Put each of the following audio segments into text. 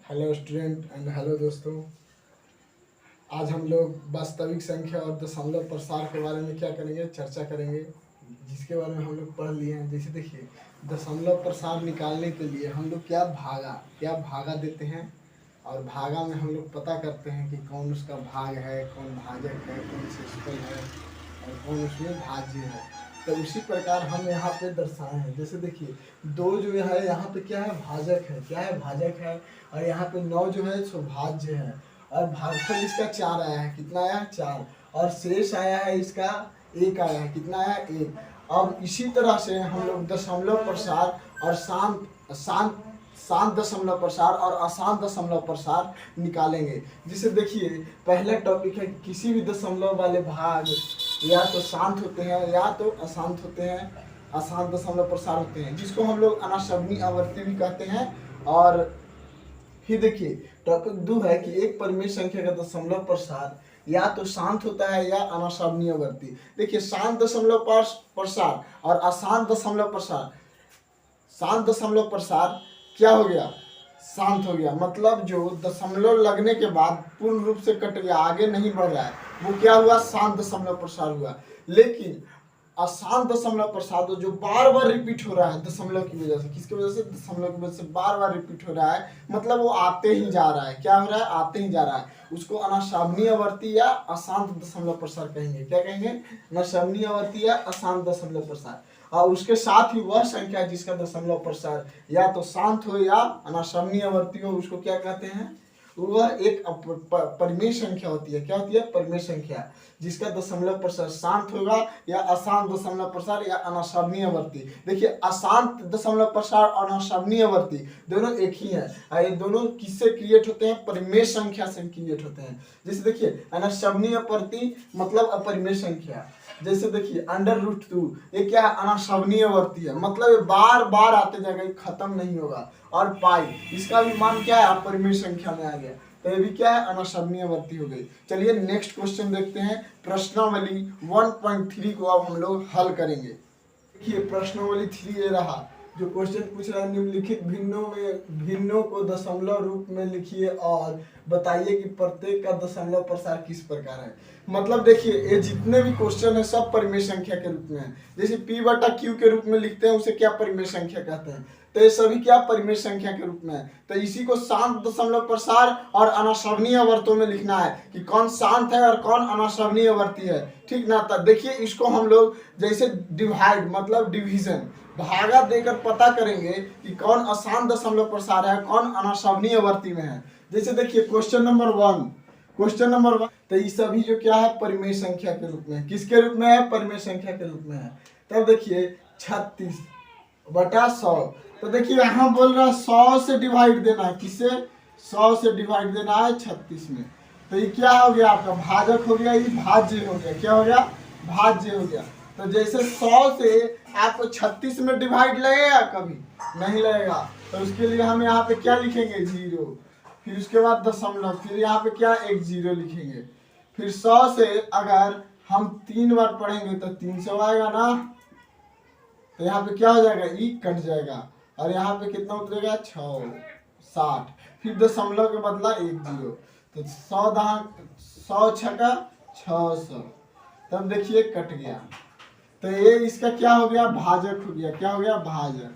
Hello student and hello दोस्तों। आज हम लोग वास्तविक संख्या और दशमलव प्रसार के बारे में क्या करेंगे, चर्चा करेंगे, जिसके बारे में हम लोग पढ़ लिए हैं। जैसे देखिए, दशमलव प्रसार निकालने के लिए हम लोग क्या भागा देते हैं और भागा में हम लोग पता करते हैं कि कौन उसका भाग है, कौन भाजक है, कौन शेषफल है और कौन उसमें भाज्य है। तो उसी प्रकार हम यहाँ पे दर्शाए हैं। जैसे देखिए, दो जो है यहाँ पे क्या है, भाजक है, क्या है, भाजक है। और यहाँ पे 9 जो है सो भाज्य है। और भागफल इसका 4 आया है, कितना आया है, 4। और शेष आया है इसका 1 आया है, कितना आया है, 1। अब इसी तरह से हम लोग दशमलव प्रसार और शांत दशमलव प्रसार और अशांत दशमलव प्रसार निकालेंगे। जिसे देखिए, पहला टॉपिक है कि किसी भी दशमलव वाले भाग या तो शांत होते हैं या तो अशांत होते हैं, अशांत दशमलव प्रसार होते हैं, जिसको हम लोग अनाशवनी आवर्ती भी कहते हैं। और फिर देखिए, टॉपिक 2 है कि एक परिमेय संख्या का दशमलव प्रसार या तो शांत होता है या अनाशवनीय आवर्ती। देखिए, शांत दशमलव प्रसार और अशांत दशमलव प्रसार। शांत दशमलव प्रसार क्या हो गया, शांत हो गया, मतलब जो दशमलव लगने के बाद पूर्ण रूप से कट गया, आगे नहीं बढ़ रहा है, वो क्या हुआ, शांत दशमलव प्रसार हुआ। लेकिन अशांत दशमलव प्रसार तो जो बार बार रिपीट हो रहा है दशमलव की वजह से, किसकी वजह से, दशमलव की वजह से बार बार रिपीट हो रहा है, मतलब वो आते ही जा रहा है, क्या हो रहा है, आते ही जा रहा है, उसको अनाशवनीय आवर्ती या अशांत दशमलव प्रसार कहेंगे। क्या कहेंगे, अनाशवनीय आवर्ती या अशांत दशमलव प्रसार। और उसके साथ ही वह संख्या जिसका दशमलव प्रसार या तो शांत हो या अनाशवनीय आवर्ती हो, उसको क्या कहते हैं, वह एक परिमेय संख्या होती है। क्या होती है, परिमेय संख्या, जिसका दशमलव प्रसार शांत होगा या अशांत दशमलव प्रसार या अनाशवनीय आवर्ती। देखिए, अशांत दशमलव प्रसार और अनाशवनीय आवर्ती दोनों एक ही है। और ये दोनों किससे क्रिएट होते हैं, परिमेय संख्या से क्रिएट होते हैं। जैसे देखिए, अनाशवनीय आवर्ती मतलब अपरिमेय संख्या। जैसे देखिए, √2 ये क्या है, अनाशवनीय आवर्ती है, मतलब ये बार बार आते जाएगा, खत्म नहीं होगा। और पाई, इसका भी मान क्या है, अपरिमेय संख्या में आ गया, तो ये भी क्या है, अनाशवनीय आवर्ती हो गई। चलिए नेक्स्ट क्वेश्चन देखते हैं। प्रश्नावली 1.3 को अब हम लोग हल करेंगे। देखिए, प्रश्नावली 3 ये रहा, जो क्वेश्चन पूछ रहा है, निम्नलिखित भिन्नों को दशमलव रूप में लिखिए और बताइए कि प्रत्येक का दशमलव प्रसार किस प्रकार है। मतलब देखिए, ये जितने भी क्वेश्चन है सब परिमेय संख्या के रूप में है। जैसे P/Q के रूप में लिखते हैं, उसे क्या परिमेय संख्या कहते हैं, तो ये सभी क्या परिमेय संख्या के रूप में है। तो इसी को शांत दशमलव प्रसार और अनाशवनीय आवर्तों में लिखना है कि कौन शांत है और कौन अनाशवनीय आवर्ती है, ठीक ना। तो देखिए, इसको हम लोग जैसे डिवाइड मतलब डिवीजन, भागा देकर पता करेंगे कि कौन अशांत दशमलव प्रसार है, कौन अनाशवनीय आवर्ती में है। जैसे देखिए, क्वेश्चन नंबर 1, तो ये सभी जो क्या है, परिमेय संख्या के रूप में, किसके रूप में है, परिमेय संख्या के रूप में है। तब देखिए 36/100, तो देखिए यहाँ बोल रहा है 100 से डिवाइड देना है, किससे, 100 से डिवाइड देना है 36 में। तो ये क्या हो गया, आपका भाजक हो गया, ये भाज्य हो गया, क्या हो गया, भाज्य हो गया। तो जैसे 100 से आपको 36 में डिवाइड लगेगा, कभी नहीं लगेगा, तो उसके लिए हम यहाँ पे क्या लिखेंगे, 0, फिर उसके बाद दशमलव, फिर यहाँ पे क्या, एक 0 लिखेंगे। फिर 100 से अगर हम 3 बार पढ़ेंगे तो 300 आएगा ना, तो यहाँ पे क्या हो जाएगा, ई कट जाएगा, और यहाँ पे कितना उतरेगा, 60। फिर दशमलव के बदला 1 0, तो 100 छका 600, तब देखिए कट गया। तो ये इसका क्या हो गया, भाजक हो गया, क्या हो गया, भाजक।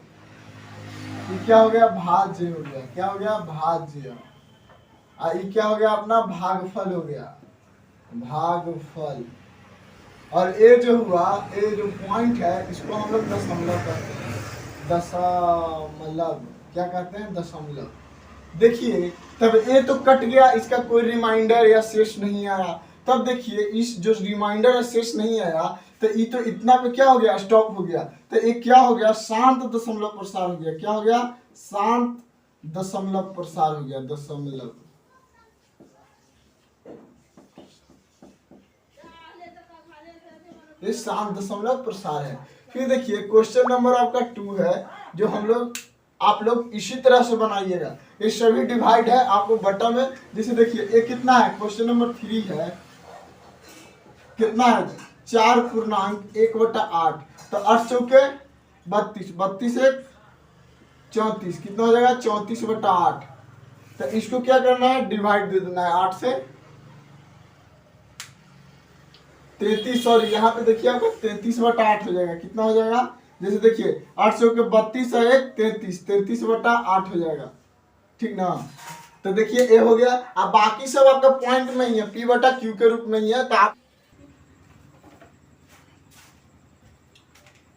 ये क्या हो गया, भाज्य हो गया, क्या हो गया, भाज्य। और ये क्या हो गया, अपना भागफल हो गया, भागफल। और ये जो हुआ, ये जो पॉइंट है, इसको हम लोग दशमलव कहते हैं, दशमलव, क्या कहते हैं, दशमलव। देखिए, तब ये तो कट गया, इसका कोई रिमाइंडर या शेष नहीं आया। तब देखिए, इस जो रिमाइंडर या शेष नहीं आया, तो ये तो इतना पे क्या हो गया, स्टॉप हो गया। तो ये क्या हो गया, शांत दशमलव प्रसार हो गया, क्या हो गया, शांत दशमलव प्रसार हो गया, दशमलव। ये शांत दशमलव प्रसार है। फिर देखिए, क्वेश्चन नंबर आपका 2 है, जो हम लोग, आप लोग इसी तरह से बनाइएगा। ये सभी डिवाइड है, आपको बटन में, जैसे देखिए ये कितना है, क्वेश्चन नंबर 3 है, कितना है, 4.1/8, तो 8 चौके 32, 32 1 34, कितना हो जाएगा, 34/8। तो इसको क्या करना है, डिवाइड दे देना है 8 से 33, और यहाँ पे देखिए आपका 33/8 हो जाएगा। कितना हो जाएगा, जैसे देखिए 8 से होकर 32 और 1 33, 33/8 हो जाएगा, ठीक ना। तो देखिए ये हो गया। अब बाकी सब आपका पॉइंट में ही है, P/Q के रूप में ही है। तो आप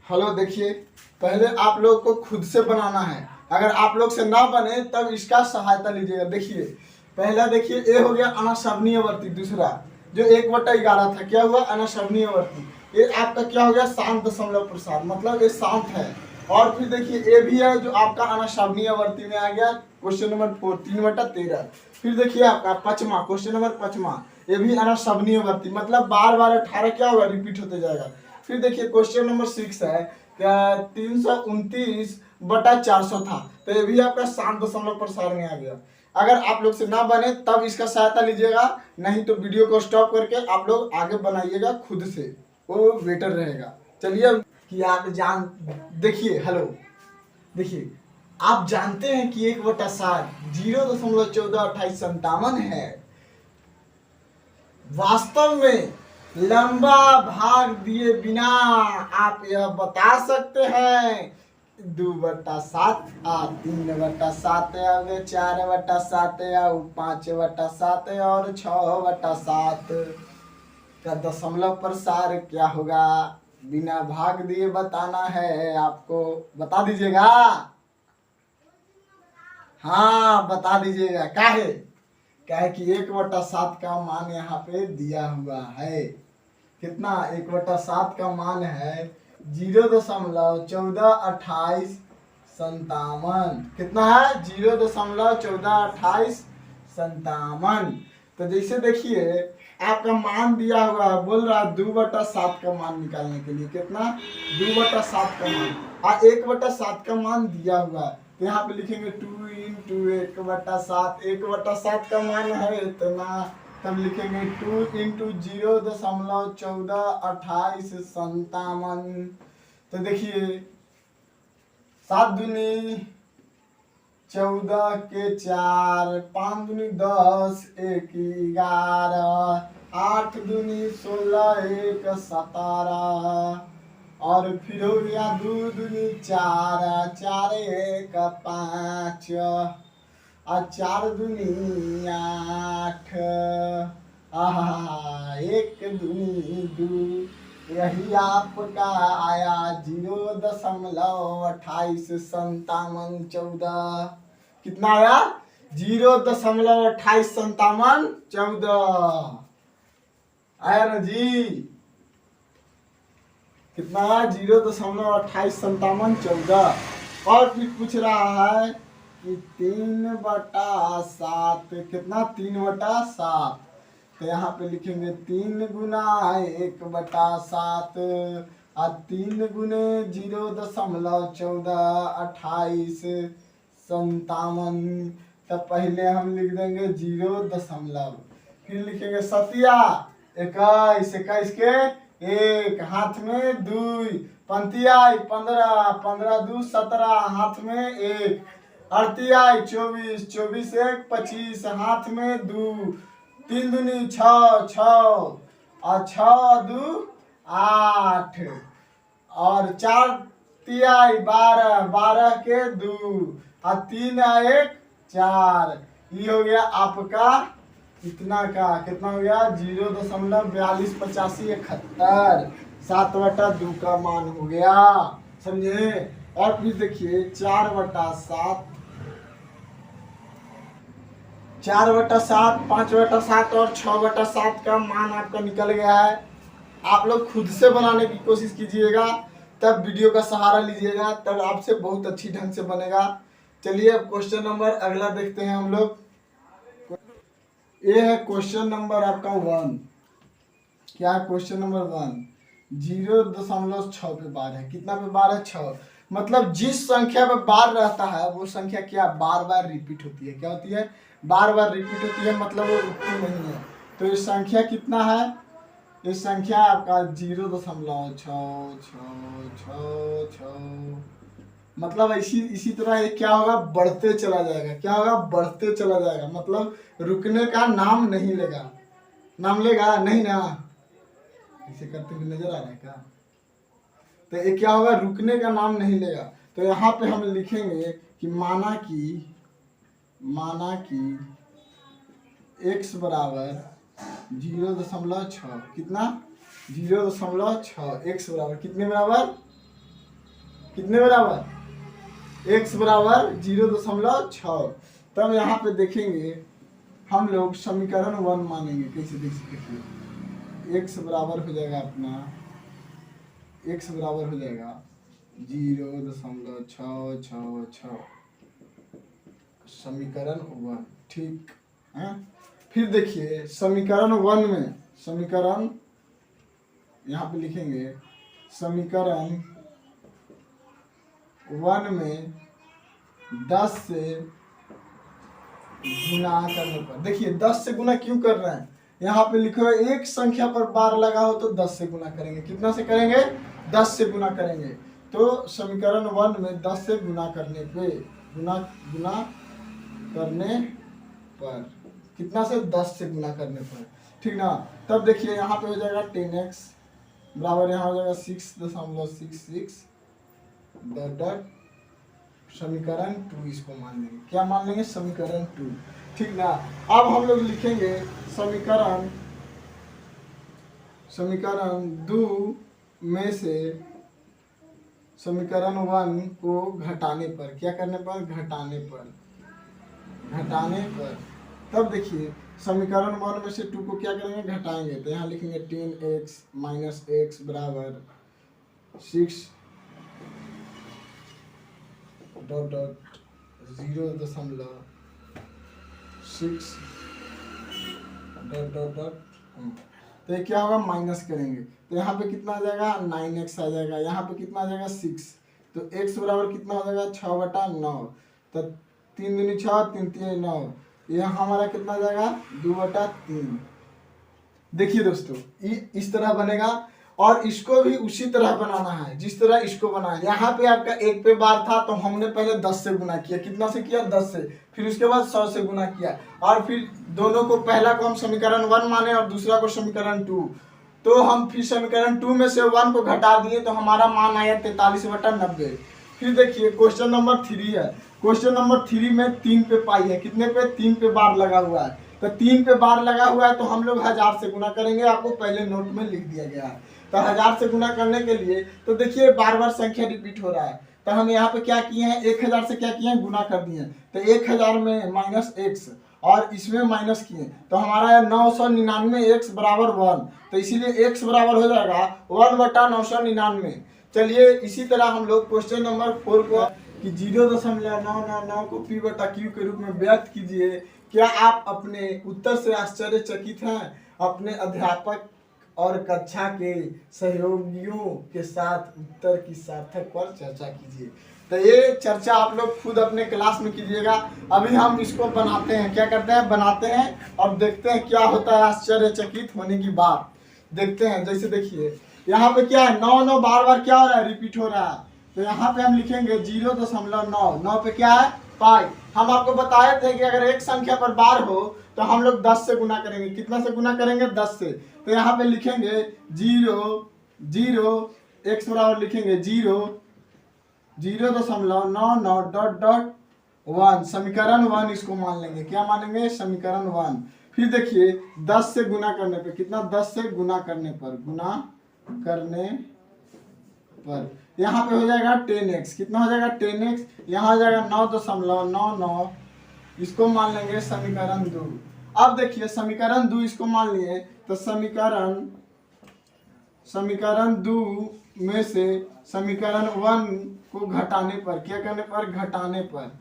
हेलो देखिए, पहले आप लोग को खुद से बनाना है। अगर आप लोग से ना बने तब इसका सहायता लीजिएगा। देखिए पहला देखिए ये हो गया अनासवनीय वर्ती। दूसरा जो 1/11 था क्या हुआ, अनासवनीय वर्ती। ये आपका क्या हो गया, शांत दशमलव प्रसार, मतलब ये शांत है। और फिर देखिए ये भी है जो आपका अनासवनीय वर्ती में आ गया, क्वेश्चन नंबर 4 3/13। फिर देखिए आपका पचमा, क्वेश्चन नंबर 5, ये भी अनासवनीय वर्ती, मतलब बार बार 18 क्या होगा, रिपीट होते जाएगा। फिर देखिए क्वेश्चन नंबर 6 है क्या, 329/400 था, तो ये भी आपका शांत दशमलव प्रसार में आ गया। अगर आप लोग से ना बने तब इसका सहायता लीजिएगा, नहीं तो वीडियो को स्टॉप करके आप लोग आगे बनाइएगा खुद से, वो बेटर रहेगा। चलिए कि आप देखिए हेलो देखिए, आप जानते हैं कि 1/7 0.142857 है। वास्तव में लंबा भाग दिए बिना आप यह बता सकते हैं 2/7 3/7 4/7 5/7 और 6/7 का दशमलव प्रसार क्या होगा, बिना भाग दिए बताना है आपको। बता दीजिएगा, हाँ बता दीजिएगा। क्या है कि 1/7 का मान यहाँ पे दिया हुआ है। कितना, 1/7 का मान है 0.142857। कितना है, 0.142857। तो जैसे देखिए आपका मान दिया हुआ है, बोल रहा है 2/7 का मान निकालने के लिए। कितना, 2/7 का मान, और 1/7 का मान दिया हुआ है। तो यहाँ पे लिखेंगे 2 × 1/7। 1/7 का मान है इतना, तब लिखेंगे 2 × 0.142857। तो देखिए 7 दूनी 14 के 4, 5 दूनी 10, 1 11, 8 दूनी 16, 1 17, और फिर हो गया 2 दूनी 4, 4 1 5, और 4 दूनी 8, 1 दूनी 2। यही आपका आया 0.285714। कितना आया, 0.285714 आया ना जी। कितना, 0.285714। और फिर पूछ रहा है कि 3/7, कितना, 3/7। तो यहाँ पे लिखेंगे 3 × 1/7, और 3 × 0.142857। तो पहले हम लिख देंगे 0 फिर लिखेंगे सतिया 21, 21 के 1, हाथ में 2, पंतियाई 15, 15 2 17, हाथ में 1, अड़तियाई 24, 24 1 25, हाथ में 2, 3 दूनी 6, 6, और 6 2 8, और 4 तियाई 12, 12 के 2, और 3 1 4। ये हो गया आपका इतना का, कितना हो गया, 0.428571। 7/2 का मान हो गया, समझे। और फिर देखिए 4/7, 4/7, 5/7 और 6/7 का मान आपका निकल गया है। आप लोग खुद से बनाने की कोशिश कीजिएगा, तब वीडियो का सहारा लीजिएगा, तब आपसे बहुत अच्छी ढंग से बनेगा। चलिए अब क्वेश्चन नंबर अगला देखते हैं हम लोग। ये है क्वेश्चन नंबर आपका 1। क्या है क्वेश्चन नंबर 1, 0.6 पे बार है। कितना पे बार है, 6। मतलब जिस संख्या पे बार रहता है वो संख्या क्या बार बार रिपीट होती है। क्या होती है, बार बार रिपीट होती है, मतलब वो रुकती नहीं है। तो ये संख्या कितना है, ये संख्या आपका 0.66666 मतलब इसी तरह ये क्या होगा, बढ़ते चला जाएगा। क्या होगा, बढ़ते चला जाएगा, मतलब रुकने का नाम नहीं लेगा। नाम लेगा नहीं ना, इसे करते हुए नजर आ रहा है क्या? तो ये क्या होगा, रुकने का नाम नहीं लेगा। तो यहाँ पे हम लिखेंगे कि माना कि x बराबर 0.6, कितना 0.6, x बराबर कितने बराबर, x बराबर 0.6। तब यहाँ पे देखेंगे हम लोग समीकरण 1 मानेंगे। कैसे देख सकते, x बराबर हो जाएगा अपना, x बराबर हो जाएगा 0.666, समीकरण 1, ठीक है। फिर देखिए समीकरण 1 में, समीकरण यहाँ पे लिखेंगे, समीकरण 1 में 10 से गुना करने पर, देखिए 10 से गुना क्यों कर रहे हैं, यहाँ पे लिखो एक संख्या पर बार लगा हो तो 10 से गुना करेंगे। कितना से करेंगे, 10 से गुना करेंगे। तो समीकरण 1 में 10 से गुना करने पे, गुना करने पर, कितना से, 10 से गुना करने पर, ठीक ना। तब देखिए यहाँ पे हो जाएगा 10x बराबर, यहाँ हो जाएगा 6.66 डॉट समीकरण 2, इसको मान लेंगे। क्या मान लेंगे, समीकरण 2, ठीक ना। अब हम लोग लिखेंगे समीकरण 2 में से समीकरण 1 को घटाने पर, क्या करने पर, घटाने पर। तब देखिए समीकरण 1 में से 2 को क्या करेंगे, घटाएंगे। तो यहाँ लिखेंगे 10x माइनस x बराबर 6 डॉट 0.6 डॉट। तो ये क्या होगा, माइनस करेंगे। तो यहाँ पे कितना आ जाएगा, 9x आ जाएगा। यहाँ पे कितना आ जाएगा, 6। तो x बराबर कितना हो जाएगा, 6/9। तो 3 दूनी 6, 3 3 9। यह हमारा कितना आ जाएगा, 2/3। देखिए दोस्तों इस तरह बनेगा, और इसको भी उसी तरह बनाना है जिस तरह इसको बनाया। यहाँ पे आपका 1 पे बार था तो हमने पहले 10 से गुना किया। कितना से किया, 10 से। फिर उसके बाद 100 से गुना किया, और फिर दोनों को, पहला को हम समीकरण 1 माने और दूसरा को समीकरण 2। तो हम फिर समीकरण 2 में से 1 को घटा दिए तो हमारा मान आया 43/90। फिर देखिए क्वेश्चन नंबर 3 है। क्वेश्चन नंबर 3 में 3 पे पाई है, कितने पे, 3 पे बार लगा हुआ है। तो 3 पे बार लगा हुआ है तो हम लोग 1000 से गुना करेंगे। आपको पहले नोट में लिख दिया गया है। तो 1000 से गुना करने के लिए, तो देखिए बार बार संख्या रिपीट हो रहा है। तो हम यहाँ पे क्या किए हैं, 1000 से क्या किए हैं, गुना कर दिए। तो 1000 में माइनस x और इसमें माइनस किए तो हमारा 999 x बराबर 1। तो इसीलिए x बराबर हो जाएगा 1/999। चलिए इसी तरह हम लोग क्वेश्चन नंबर 4 को, कि 0.999 को p/q के रूप में व्यक्त कीजिए। क्या आप अपने उत्तर से आश्चर्यचकित हैं? अपने अध्यापक और कक्षा के सहयोगियों के साथ उत्तर की सार्थक पर चर्चा कीजिए। तो ये चर्चा आप लोग खुद अपने क्लास में कीजिएगा। अभी हम इसको बनाते हैं, क्या करते हैं, बनाते हैं और देखते हैं क्या होता है। आश्चर्यचकित होने की बात देखते हैं। जैसे देखिए यहाँ पे क्या है, 9 बार बार क्या हो रहा है, रिपीट हो रहा है। तो यहाँ पे हम लिखेंगे 0.9, 9 पे क्या है, पाई। हम आपको बताए थे कि अगर एक संख्या पर बार हो तो हम लोग 10 से गुना करेंगे। कितना से गुना करेंगे, 10 से। तो यहाँ पे लिखेंगे 0 x बराबर लिखेंगे 0.99 समीकरण 1, इसको मान लेंगे। क्या मानेंगे, समीकरण 1। फिर देखिए 10 से गुना करने पे कितना, 10 से गुना करने पर यहाँ पे हो जाएगा 10x। कितना हो जाएगा, 10x। यहाँ हो जाएगा 9.99, इसको मान लेंगे समीकरण 2। अब देखिए समीकरण 2 इसको मान लिए तो समीकरण 2 में से समीकरण 1 को घटाने पर, क्या करने पर, घटाने पर।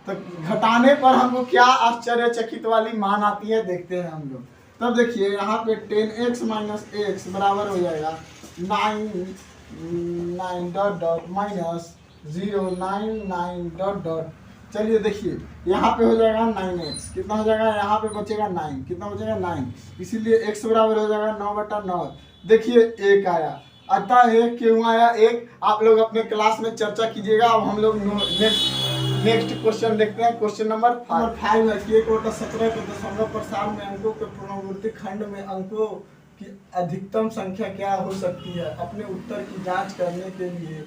तो घटाने पर हमको क्या आश्चर्यचकित वाली मान आती है, देखते हैं हम लोग। तब देखिए यहाँ पे 10x माइनस x बराबर हो जाएगा 9 डॉट माइनस 099 डॉट। चलिए देखिए यहाँ पे हो जाएगा 9x। कितना हो जाएगा, यहाँ पे बचेगा 9। कितना बचेगा, 9। इसीलिए x बराबर हो जाएगा 9/9। देखिए 1 आया अतः एक क्यों आया एक, आप लोग अपने क्लास में चर्चा कीजिएगा। अब हम लोग नेक्स्ट क्वेश्चन देखते हैं। क्वेश्चन नंबर 5 है कि 1/17 के दशमलव प्रसार में अंकों के पुनरावृत्ति खंड में अंकों की अधिकतम संख्या क्या हो सकती है। अपने उत्तर की जांच करने के लिए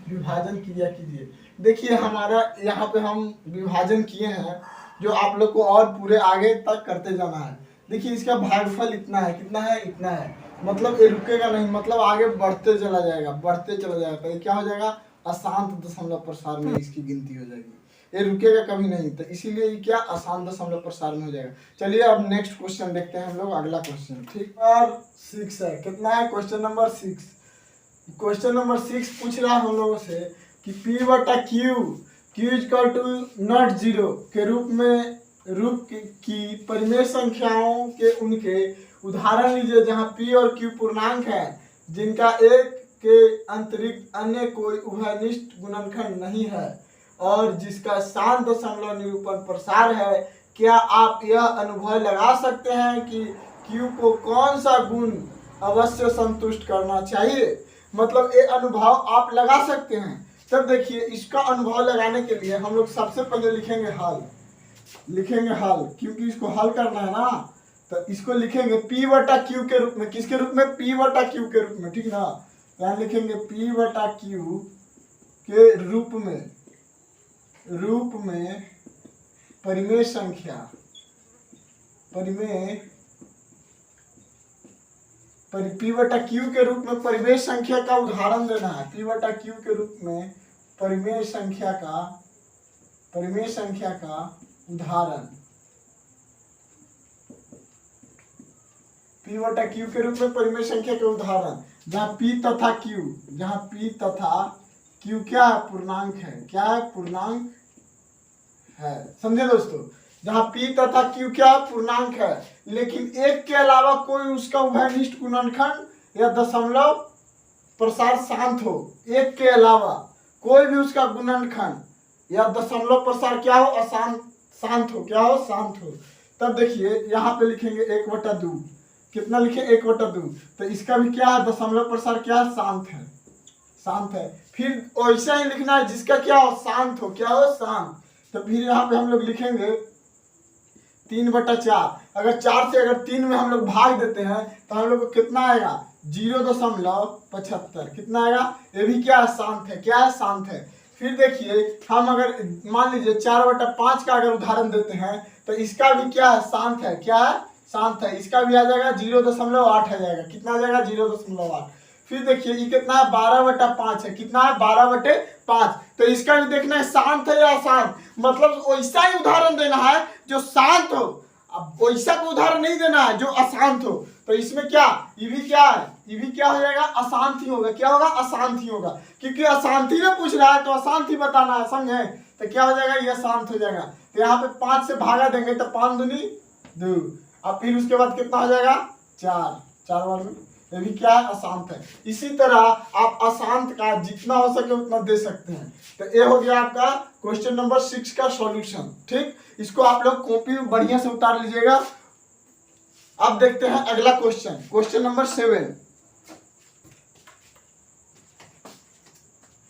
विभाजन क्रिया कीजिए। देखिए हमारा यहाँ पे हम विभाजन किए हैं, जो आप लोग को और पूरे आगे तक करते जाना है। देखिए इसका भागफल इतना है, कितना है, इतना है, मतलब ये रुकेगा नहीं, मतलब आगे बढ़ते चला जाएगा, बढ़ते चला जाएगा। तो ये क्या हो जाएगा, अशांत दशमलव प्रसार में इसकी गिनती हो जाएगी, ये रुकेगा कभी नहीं। तो इसीलिए ये क्या अशांत दशमलव प्रसार में हो जाएगा। चलिए अब नेक्स्ट क्वेश्चन देखते हैं हम लोग, अगला क्वेश्चन, ठीक। और 6 है, कितना है, क्वेश्चन नंबर 6। क्वेश्चन नंबर 6 पूछ रहा है हम लोगों से कि P बटा Q equal to not zero के रूप की परिमेय संख्याओं के उनके उदाहरण लीजिए जहां P और Q पूर्णांक है, जिनका एक के अतिरिक्त अन्य कोई उभयनिष्ठ गुणनखंड नहीं है और जिसका शांत दशमलव निरूपण प्रसार है। क्या आप यह अनुभव लगा सकते हैं कि Q को कौन सा गुण अवश्य संतुष्ट करना चाहिए। मतलब ये अनुभव आप लगा सकते हैं। तब देखिए इसका अनुभव लगाने के लिए हम लोग सबसे पहले लिखेंगे हल, क्योंकि इसको हल करना है ना। तो इसको लिखेंगे P बटा Q के रूप में, किसके रूप में, P बटा Q के रूप में, ठीक ना। यहाँ लिखेंगे P बटा Q के रूप में परिमेय संख्या, P बटा Q के रूप में परिमेय संख्या का उदाहरण देना है। P बटा Q के रूप में परिमेय संख्या का उदाहरण, P बटा Q के रूप में परिमेय संख्या के उदाहरण, जहाँ P तथा Q क्या है, पूर्णांक है। क्या है, पूर्णांक है, समझे दोस्तों। जहाँ P तथा Q क्या पूर्णांक है, लेकिन एक के अलावा कोई उसका उभयनिष्ठ गुणनखंड या दशमलव प्रसार शांत हो। एक के अलावा कोई भी उसका गुणनखंड या दशमलव प्रसार क्या हो, शांत हो। क्या हो, शांत हो। तब देखिए यहाँ पे लिखेंगे 1/2, कितना लिखे, 1/2। तो इसका भी क्या है, दशमलव प्रसार क्या है, शांत है। फिर वैसा ही लिखना है जिसका क्या हो, शांत हो। क्या हो, शांत। तो फिर यहाँ पे हम लोग लिखेंगे 3/4। अगर 4 से अगर 3 में हम लोग भाग देते हैं तो हम लोग को कितना आएगा, 0.75। कितना आएगा, ये भी क्या है, शांत है। क्या है, शांत है। फिर देखिए हम अगर मान लीजिए 4/5 का अगर उदाहरण देते हैं तो इसका भी क्या है, शांत है। क्या है, शांत है। इसका भी आ जाएगा 0.8 आ जाएगा। कितना आ जाएगा, 0.8। फिर देखिए ये कितना है, 12/5 है। कितना है, 12/5। तो इसका भी देखना है शांत है या अशांत। मतलब वैसा ही उदाहरण देना है जो शांत हो, अब वैसा को उदाहरण नहीं देना है जो अशांत हो। तो इसमें क्या, ये भी क्या है, ये भी क्या हो जाएगा, अशांत ही होगा। क्या होगा, अशांत ही होगा, क्योंकि अशांति में पूछ रहा है तो अशांत ही बताना है, समझे। तो क्या हो जाएगा, ये शांत हो जाएगा। तो यहाँ पे 5 से भागा देंगे तो 5 दूनी 2, अब फिर उसके बाद कितना हो जाएगा, 4 बार में। ये भी क्या है, अशांत है। इसी तरह आप अशांत का जितना हो सके उतना दे सकते हैं। तो ये हो गया आपका क्वेश्चन नंबर 6 का सॉल्यूशन, ठीक। इसको आप लोग कॉपी में बढ़िया से उतार लीजिएगा। अब देखते हैं अगला क्वेश्चन, क्वेश्चन नंबर 7।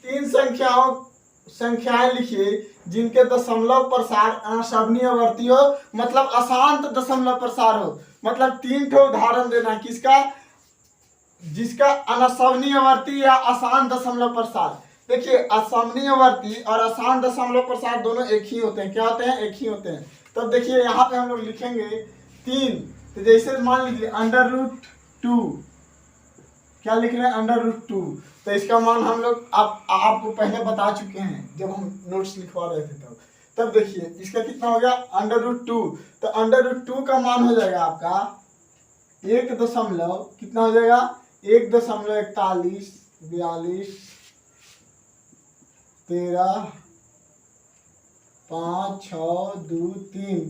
3 संख्याएं लिखिए जिनके दशमलव प्रसार अनसवनीयवर्ती हो, मतलब अशांत दशमलव प्रसार हो। मतलब 3 ठो उदाहरण देना किसका, जिसका अनसवनीयवर्ती या अशांत दशमलव प्रसार। देखिए असमनीयवर्ती और अशांत दशमलव प्रसार दोनों एक ही होते हैं। क्या होते हैं, एक ही होते हैं। तब देखिए यहाँ पे हम लोग लिखेंगे 3। तो जैसे मान लीजिए √2, क्या लिख रहे हैं, √2। तो इसका मान हम लोग आपको पहले बता चुके हैं जब हम नोट्स लिखवा रहे थे तब देखिए इसका कितना हो गया, √2। तो √2 का मान हो जाएगा आपका 1 दशमलव कितना हो जाएगा, 1.41 42 13 5 6 2 3 ...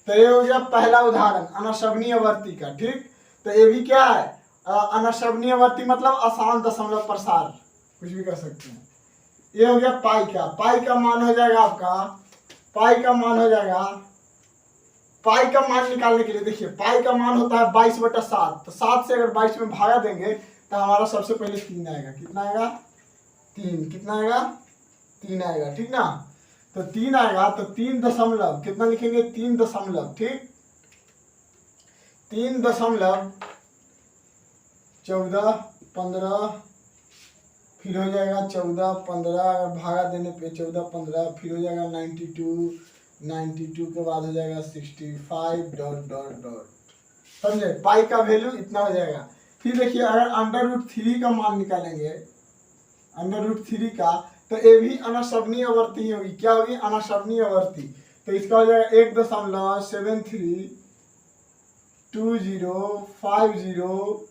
तो ये हो गया पहला उदाहरण अनसवनीयवर्ती का, ठीक। तो ये भी क्या है, अनसवनीयवर्ती मतलब अशांत दशमलव प्रसार, कुछ भी कर सकते हैं। ये हो गया पाई का मान हो जाएगा आपका, पाई का मान निकालने के लिए देखिए पाई का मान होता है 22/7। तो 7 से अगर 22 में भागा देंगे तो हमारा सबसे पहले 3 आएगा। कितना आएगा? 3। कितना आएगा? 3 आएगा, ठीक ना। तो 3 आएगा तो 3 दशमलव कितना लिखेंगे? 3 दशमलव, ठीक, 3 दशमलव 14 15, फिर हो जाएगा 14 15, अगर भागा देने पे 14 15, फिर हो जाएगा 92, 92 के बाद हो जाएगा 65 डॉट डॉट डॉट, समझे। पाई का वैल्यू इतना हो जाएगा। फिर देखिए अगर √3 का मान निकालेंगे, √3 का, तो ये भी अनासवनीय आवर्ती होगी। क्या होगी? अनासवनीय आवर्ती। तो इसका हो जाएगा 1.732050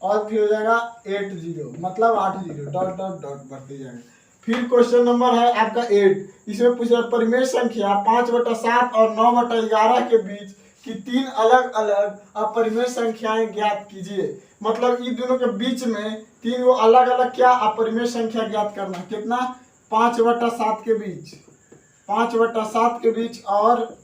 और फिर हो जाएगा 80, मतलब 80 डॉट डॉट डॉट बढ़ते जाएगा। फिर क्वेश्चन नंबर है आपका 8। इसमें पूछ रहा है परिमेय संख्या 5/7 और 9/11 के बीच की 3 अलग अलग अपरिमेय संख्याएं ज्ञात कीजिए। मतलब इन दोनों के बीच में 3 वो अलग अलग क्या अपरिमेय संख्या ज्ञात करना। कितना? 5/7 के बीच, 5/7 के बीच और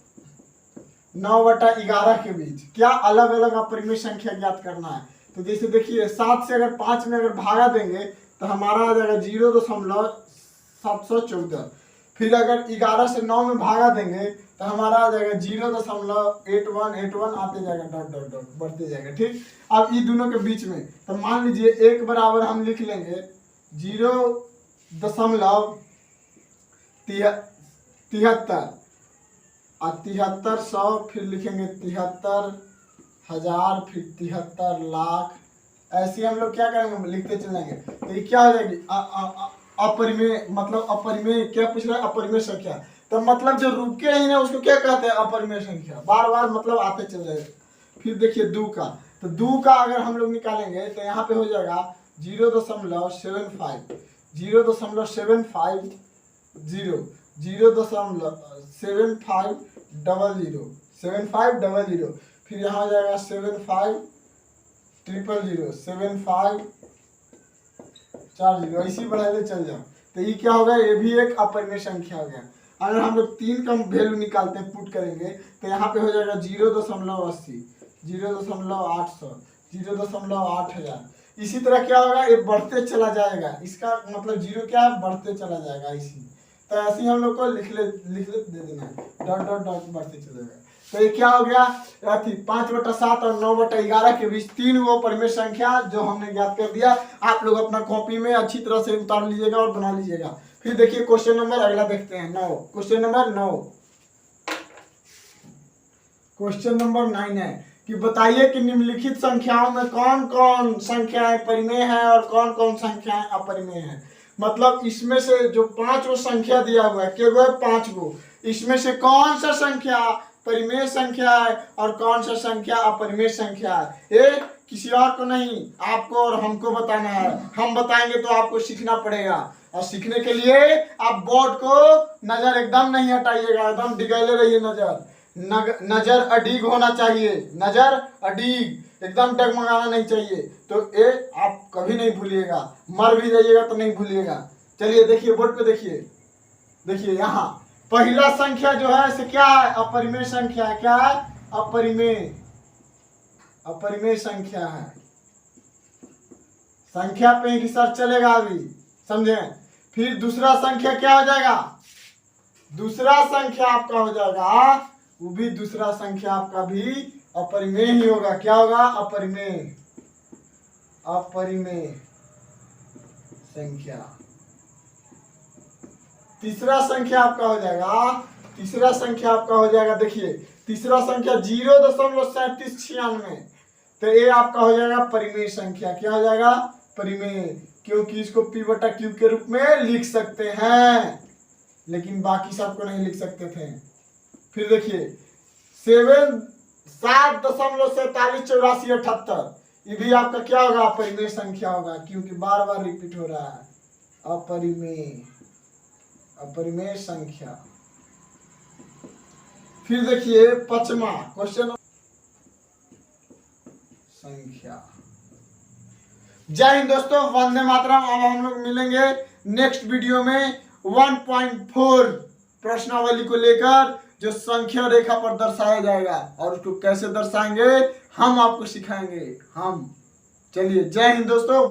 9/11 के बीच क्या अलग अलग अपरिमेय संख्या ज्ञात करना है। तो जैसे देखिए 7 से अगर 5 में अगर भागा देंगे तो हमारा आ जाएगा 0.714। फिर अगर 11 से 9 में भागा देंगे तो हमारा आ जाएगा 0.8181 आते जाएगा डॉट डॉट डॉट बढ़ते जाएगा, ठीक। अब इन दोनों के बीच में तो मान लीजिए एक बराबर हम लिख लेंगे 0.73 और 7300, फिर लिखेंगे 73,000, फिर 73 लाख। ऐसे हम लोग क्या करेंगे? लिखते चलेंगे। तो ये क्या हो जाएगी? अपरिमेय, मतलब अपरिमेय। क्या पूछ रहा है? अपरिमेय संख्या। तो मतलब जो रुके ही ना उसको क्या कहते हैं? अपरिमेय संख्या। बार बार मतलब आते चल जाएगा। फिर देखिए 2 का, तो 2 का अगर हम लोग निकालेंगे तो यहाँ पे हो जाएगा 0.75, 0.750, 0.7500, 7500, फिर यहाँ हो जाएगा 7500, 7540, इसी बढ़ाते चल जाओ। तो ये क्या होगा? ये भी एक अपरिमेय संख्या हो गया। अगर हम लोग 3 का वैल्यू निकालते हैं, पुट करेंगे, तो यहाँ पे हो जाएगा 0.80, 0.800, 0.8000। इसी तरह क्या होगा? ये बढ़ते चला जाएगा। इसका मतलब 0 क्या है? बढ़ते चला जाएगा। इसी तो ऐसे ही हम लोग को लिख ले दे देना है, डॉट डॉट डॉट बढ़ते चला जाएगा। तो ये क्या हो गया? 5/7 और 9/11 के बीच 3 वो परिमेय संख्या जो हमने ज्ञात कर दिया। आप लोग अपना कॉपी में अच्छी तरह से उतार लीजिएगा और बना लीजिएगा। फिर देखिए क्वेश्चन नंबर अगला देखते हैं 9। क्वेश्चन नंबर 9, क्वेश्चन नंबर 9 है कि बताइए कि निम्नलिखित संख्याओं में कौन कौन संख्याएं परिमेय है और कौन कौन संख्याएं अपरिमेय है। मतलब इसमें से जो 5 वो संख्या दिया हुआ है, क्या है? 5 गो। इसमें से कौन सा संख्या परिमेय संख्या है और कौन सा संख्या अपरिमेय संख्या है, ये किसी और को नहीं, आपको और हमको बताना है। हम बताएंगे तो आपको सीखना पड़ेगा। और सीखने के लिए आप बोर्ड को नजर एकदम नहीं हटाइएगा, एकदम डिगैले रहिए। नजर अडीग होना चाहिए, नजर अडीग, एकदम डगमगाना नहीं चाहिए। तो ये आप कभी नहीं भूलिएगा, मर भी जाइएगा तो नहीं भूलिएगा। चलिए देखिए बोर्ड पे, देखिए यहाँ पहला संख्या जो है इसे क्या है? अपरिमेय संख्या है। क्या है? अपरिमेय संख्या है। संख्या पे ही रिसर्च चलेगा अभी, समझे। फिर दूसरा संख्या क्या हो जाएगा? दूसरा संख्या आपका हो जाएगा, वो भी दूसरा संख्या आपका भी अपरिमेय ही होगा। क्या होगा? अपरिमेय संख्या। तीसरा संख्या आपका हो जाएगा, देखिए तीसरा संख्या 0.3796, तो ये आपका हो जाएगा परिमेय संख्या। क्या हो जाएगा? परिमेय, क्योंकि इसको P/Q के रूप में लिख सकते हैं, लेकिन बाकी सबको नहीं लिख सकते थे। फिर देखिए 7.478478, ये भी आपका क्या होगा? अपरिमेय संख्या होगा, क्योंकि बार बार रिपीट हो रहा है। अपरिमेय संख्या। फिर देखिए 5वां क्वेश्चन संख्या। जय हिंद दोस्तों, वंदे मातरम। अब हम लोग मिलेंगे नेक्स्ट वीडियो में 1.4 प्रश्नावली को लेकर, जो संख्या रेखा पर दर्शाया जाएगा, और उसको कैसे दर्शाएंगे हम आपको सिखाएंगे हम। चलिए, जय हिंद दोस्तों।